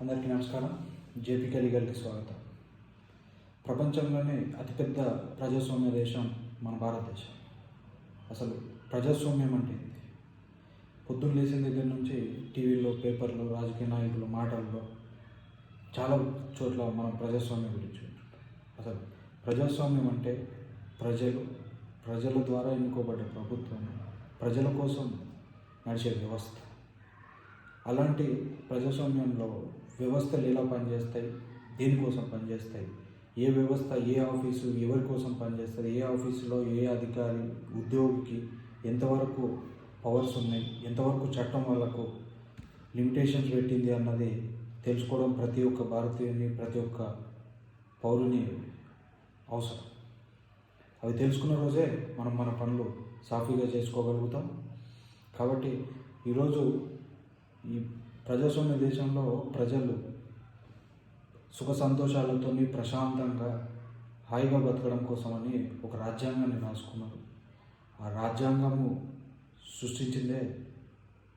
అందరికీ నమస్కారం. జేపీకే లీగల్కి స్వాగతం. ప్రపంచంలోనే అతిపెద్ద ప్రజాస్వామ్య దేశం మన భారతదేశం. అసలు ప్రజాస్వామ్యం అంటే ఏంటి? పొద్దున్న లేచిన దగ్గర నుంచి టీవీలో, పేపర్లో, రాజకీయ నాయకులు మాటల్లో చాలా చోట్ల మనం ప్రజాస్వామ్యం గురించి వింటుంటాం. అసలు ప్రజాస్వామ్యం అంటే ప్రజల ద్వారా ఎన్నుకోబడ్డ ప్రభుత్వం, ప్రజల కోసం నడిచే వ్యవస్థ. అలాంటి ప్రజాస్వామ్యంలో వ్యవస్థలు ఎలా పనిచేస్తాయి, దేనికోసం పనిచేస్తాయి, ఏ వ్యవస్థ, ఏ ఆఫీసు ఎవరి కోసం పనిచేస్తుంది, ఏ ఆఫీసులో ఏ అధికారి ఉద్యోగికి ఎంతవరకు పవర్స్ ఉన్నాయి, ఎంతవరకు చట్టం వాళ్ళకు లిమిటేషన్స్ పెట్టింది అన్నది తెలుసుకోవడం ప్రతి ఒక్క భారతీయుని, ప్రతి ఒక్క పౌరుని అవసరం. అవి తెలుసుకున్న రోజే మనం మన పనులు సాఫీగా చేసుకోగలుగుతాం. కాబట్టి ఈరోజు ఈ ప్రజాస్వామ్య దేశంలో ప్రజలు సుఖ సంతోషాలతో ప్రశాంతంగా హాయిగా బతకడం కోసమని ఒక రాజ్యాంగాన్ని రాసుకున్నారు. ఆ రాజ్యాంగము సృష్టించిందే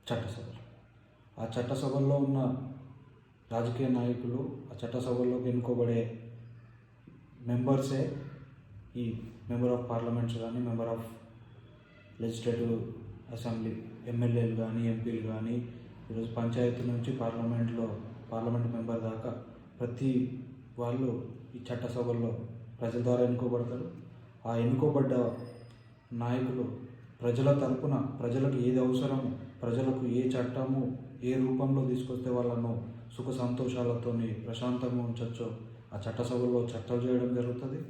చట్టసభలు. ఆ చట్టసభల్లో ఉన్న రాజకీయ నాయకులు, ఆ చట్టసభల్లోకి ఎన్నుకోబడే మెంబర్సే ఈ మెంబర్ ఆఫ్ పార్లమెంట్స్ కానీ, మెంబర్ ఆఫ్ లెజిస్లేటివ్ అసెంబ్లీ ఎమ్మెల్యేలు కానీ, ఎంపీలు కానీ, ఈరోజు పంచాయతీ నుంచి పార్లమెంట్ మెంబర్ దాకా ప్రతి వాళ్ళు ఈ చట్టసభల్లో ప్రజల ద్వారా ఎన్నుకోబడతారు. ఆ ఎన్నుకోబడ్డ నాయకులు ప్రజల తరపున ప్రజలకు ఏది అవసరము, ప్రజలకు ఏ చట్టము ఏ రూపంలో తీసుకొస్తే వాళ్ళను సుఖ సంతోషాలతో ప్రశాంతంగా ఉంచవచ్చో ఆ చట్టసభల్లో చట్టాలు చేయడం జరుగుతుంది.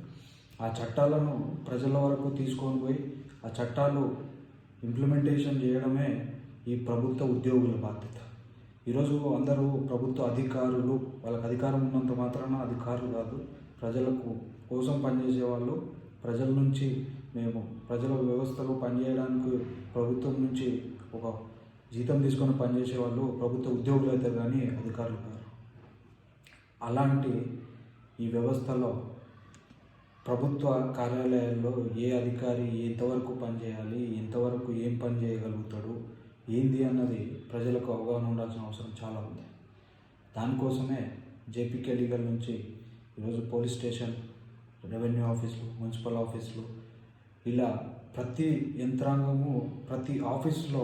ఆ చట్టాలను ప్రజల వరకు తీసుకొని పోయి ఆ చట్టాలు ఇంప్లిమెంటేషన్ చేయడమే ఈ ప్రభుత్వ ఉద్యోగుల బాధ్యత. ఈరోజు అందరూ ప్రభుత్వ అధికారులు, వాళ్ళకి అధికారం ఉన్నంత మాత్రాన అధికారులు కాదు, ప్రజలకు కోసం పనిచేసే వాళ్ళు. ప్రజల నుంచి మేము ప్రజల వ్యవస్థలో పనిచేయడానికి ప్రభుత్వం నుంచి ఒక జీతం తీసుకొని పనిచేసే వాళ్ళు ప్రభుత్వ ఉద్యోగులు అయితే కానీ అధికారులు కాదు. అలాంటి ఈ వ్యవస్థలో ప్రభుత్వ కార్యాలయాల్లో ఏ అధికారి ఎంతవరకు పనిచేయాలి, ఎంతవరకు ఏం పని చేయగలుగుతాడు, ఏంది అన్నది ప్రజలకు అవగాహన ఉండాల్సిన అవసరం చాలా ఉంది. దానికోసమే జేపీకే లీగల్ నుంచి ఈరోజు పోలీస్ స్టేషన్, రెవెన్యూ ఆఫీసులు, మున్సిపల్ ఆఫీసులు, ఇలా ప్రతి యంత్రాంగము, ప్రతి ఆఫీసులో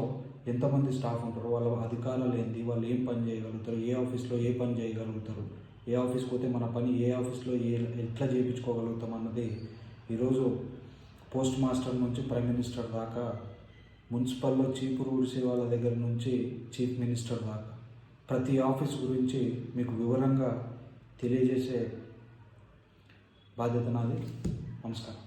ఎంతమంది స్టాఫ్ ఉంటారో, వాళ్ళ అధికారాలు ఏంది, వాళ్ళు ఏం పని చేయగలుగుతారు, ఏ ఆఫీస్లో ఏ పని చేయగలుగుతారు, ఏ ఆఫీస్కి పోతే మన పని ఏ ఆఫీస్లో ఎట్లా చేయించుకోగలుగుతాం అన్నది ఈరోజు పోస్ట్ మాస్టర్ నుంచి ప్రైమ్ మినిస్టర్ దాకా, మున్సిపల్లో చీపురు ఊడ్చే వాళ్ళ దగ్గర నుంచి చీఫ్ మినిస్టర్ దాకా ప్రతి ఆఫీస్ గురించి మీకు వివరంగా తెలియజేసే బాధ్యత నాది. నమస్కారం.